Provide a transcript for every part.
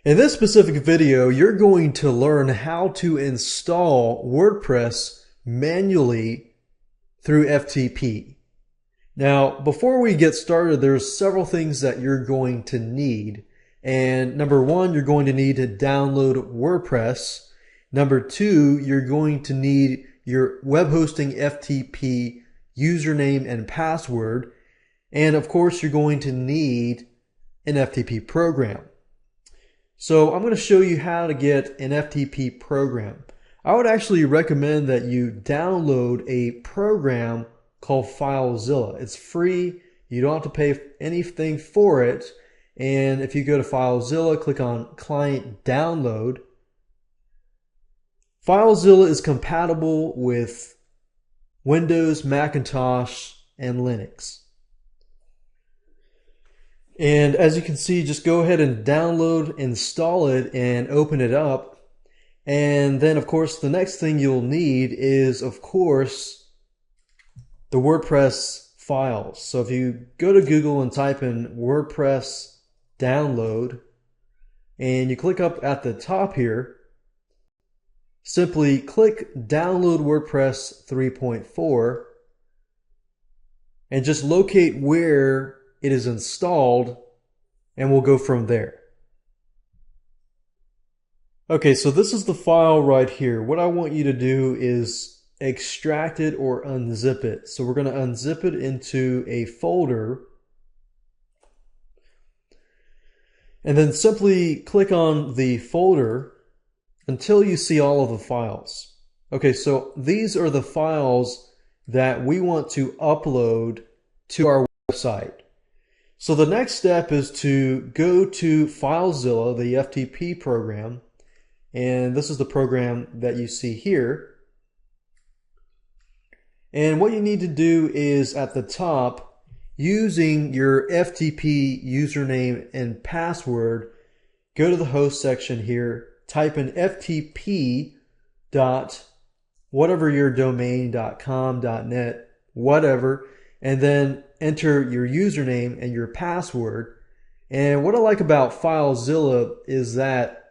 In this specific video, you're going to learn how to install WordPress manually through FTP. Now, before we get started, there's several things that you're going to need. And number one, you're going to need to download WordPress. Number two, you're going to need your web hosting FTP username and password. And of course, you're going to need an FTP program. So I'm going to show you how to get an FTP program. I would actually recommend that you download a program called FileZilla. It's free. You don't have to pay anything for it. And if you go to FileZilla, click on Client Download. FileZilla is compatible with Windows, Macintosh, and Linux. And as you can see, just go ahead and download, install it, and open it up. And then, of course, the next thing you'll need is, of course, the WordPress files. So if you go to Google and type in WordPress download, and you click up at the top here, simply click Download WordPress 3.4, and just locate where it is installed, and we'll go from there. Okay, so this is the file right here. What I want you to do is extract it or unzip it. So we're going to unzip it into a folder, and then simply click on the folder until you see all of the files. Okay, so these are the files that we want to upload to our website. So the next step is to go to FileZilla, the FTP program, and this is the program that you see here. And what you need to do is at the top, using your FTP username and password, go to the host section here, type in FTP dot whatever your domain.com, .net, whatever, and then enter your username and your password. And what I like about FileZilla is that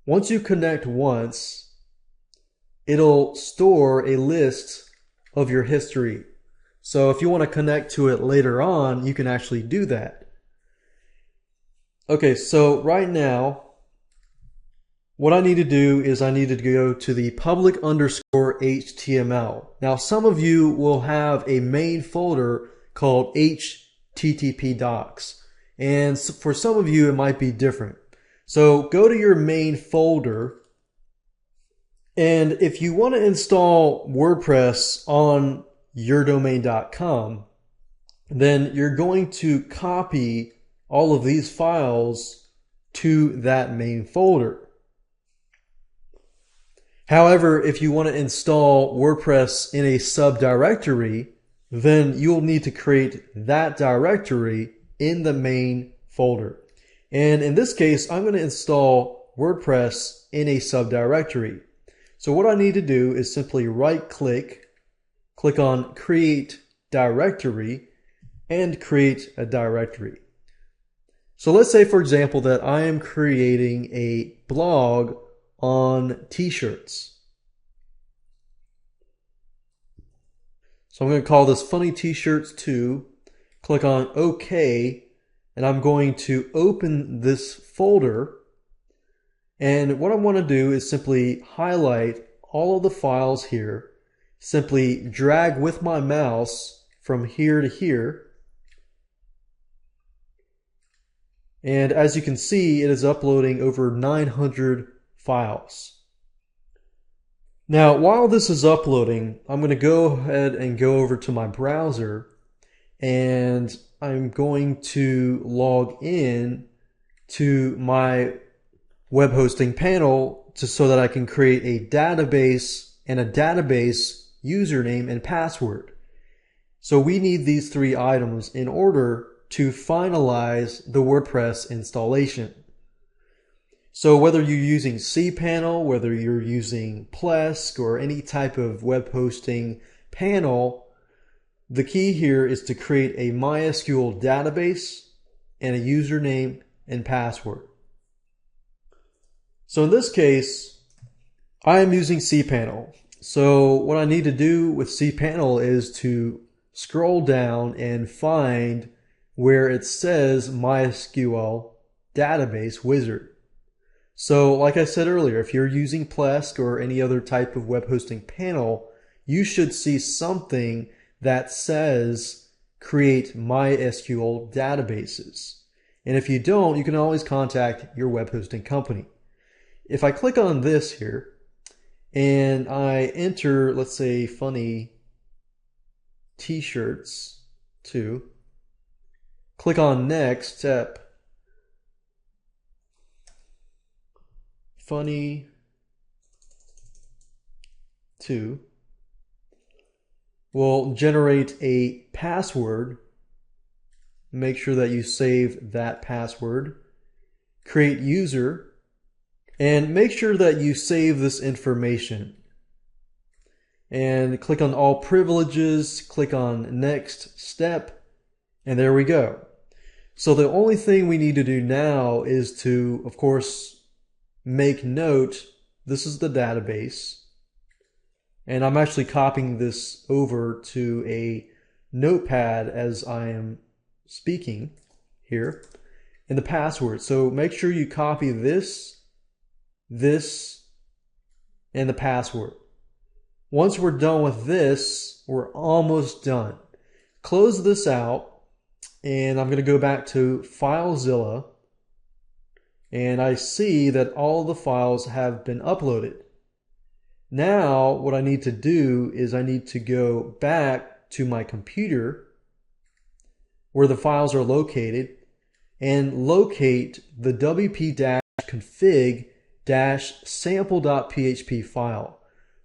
once you connect once, it'll store a list of your history. So if you want to connect to it later on, you can actually do that. Okay, so right now, what I need to do is I need to go to the public underscore HTML. Now, some of you will have a main folder called HTTP docs. And for some of you, it might be different. So go to your main folder. And if you want to install WordPress on yourdomain.com, then you're going to copy all of these files to that main folder. However, if you want to install WordPress in a subdirectory, then you'll need to create that directory in the main folder. And in this case, I'm going to install WordPress in a subdirectory. So what I need to do is simply right-click, click on Create Directory, and create a directory. So let's say, for example, that I am creating a blog on t-shirts. So I'm going to call this Funny T-shirts 2, click on OK, and I'm going to open this folder. And what I want to do is simply highlight all of the files here, simply drag with my mouse from here to here. And as you can see, it is uploading over 900 files. Now, while this is uploading, I'm going to go ahead and go over to my browser, and I'm going to log in to my web hosting panel so that I can create a database and a database username and password. So we need these three items in order to finalize the WordPress installation. So whether you're using cPanel, whether you're using Plesk, or any type of web hosting panel, the key here is to create a MySQL database and a username and password. So in this case, I am using cPanel. So what I need to do with cPanel is to scroll down and find where it says MySQL database wizard. So like I said earlier, if you're using Plesk or any other type of web hosting panel, you should see something that says create MySQL databases. And if you don't, you can always contact your web hosting company. If I click on this here and I enter, let's say, funny t-shirts 2, click on next step, funny 2 will generate a password. Make sure that you save that password. Create user, and make sure that you save this information. And click on all privileges, click on next step, and there we go. So the only thing we need to do now is to, of course, make note, this is the database. And I'm actually copying this over to a notepad as I am speaking here, and the password. So make sure you copy this, and the password. Once we're done with this, we're almost done. Close this out, and I'm going to go back to FileZilla, and I see that all the files have been uploaded. Now what I need to do is I need to go back to my computer where the files are located and locate the wp-config-sample.php file.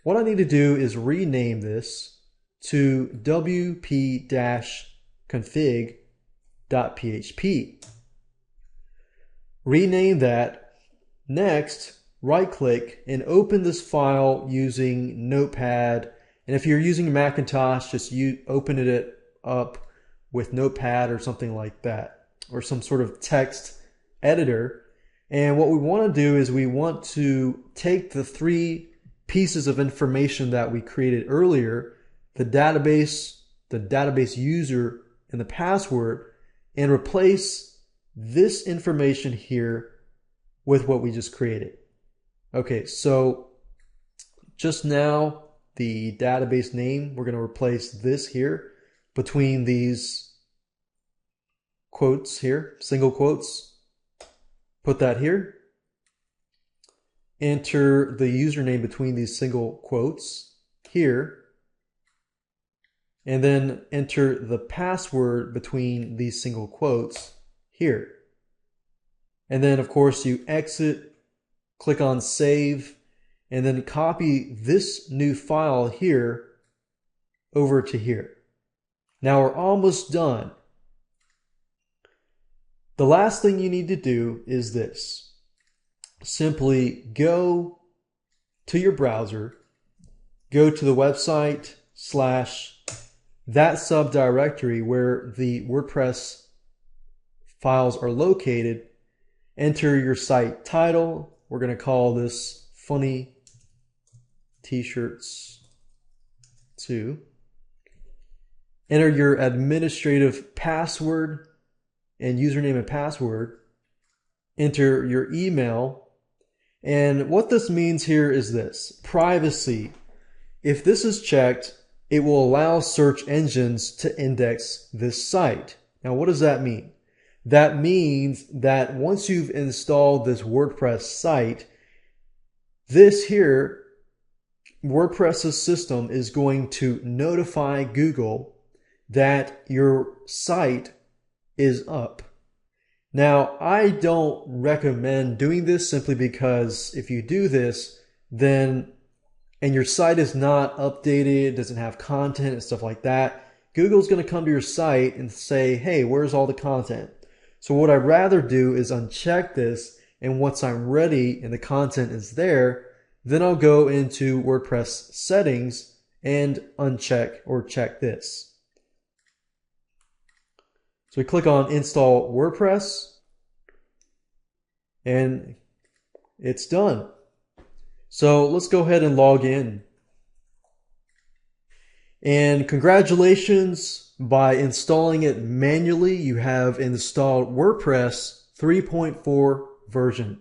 What I need to do is rename this to wp-config.php. Rename that. Next, right-click and open this file using Notepad. And if you're using Macintosh, just open it up with Notepad or something like that, or some sort of text editor. And what we want to do is we want to take the 3 pieces of information that we created earlier, the database user, and the password, and replace this information here with what we just created. Okay, so just now the database name, we're going to replace this here between these quotes here, single quotes. Put that here. Enter the username between these single quotes here. And then enter the password between these single quotes here. And then, of course, you exit, click on Save, and then copy this new file here over to here. Now we're almost done. The last thing you need to do is this. Simply go to your browser, go to the website / that subdirectory where the WordPress files are located, enter your site title. We're going to call this Funny T-shirts 2. Enter your administrative password and username and password. Enter your email. And what this means here is this: privacy. If this is checked, it will allow search engines to index this site. Now, what does that mean? That means that once you've installed this WordPress site, this here, WordPress's system is going to notify Google that your site is up. Now, I don't recommend doing this simply because if you do this, then, and your site is not updated, doesn't have content and stuff like that, Google's going to come to your site and say, hey, where's all the content? So what I'd rather do is uncheck this, and once I'm ready and the content is there, then I'll go into WordPress settings and uncheck or check this. So we click on Install WordPress, and it's done. So let's go ahead and log in. And congratulations, by installing it manually, you have installed WordPress 3.4 version.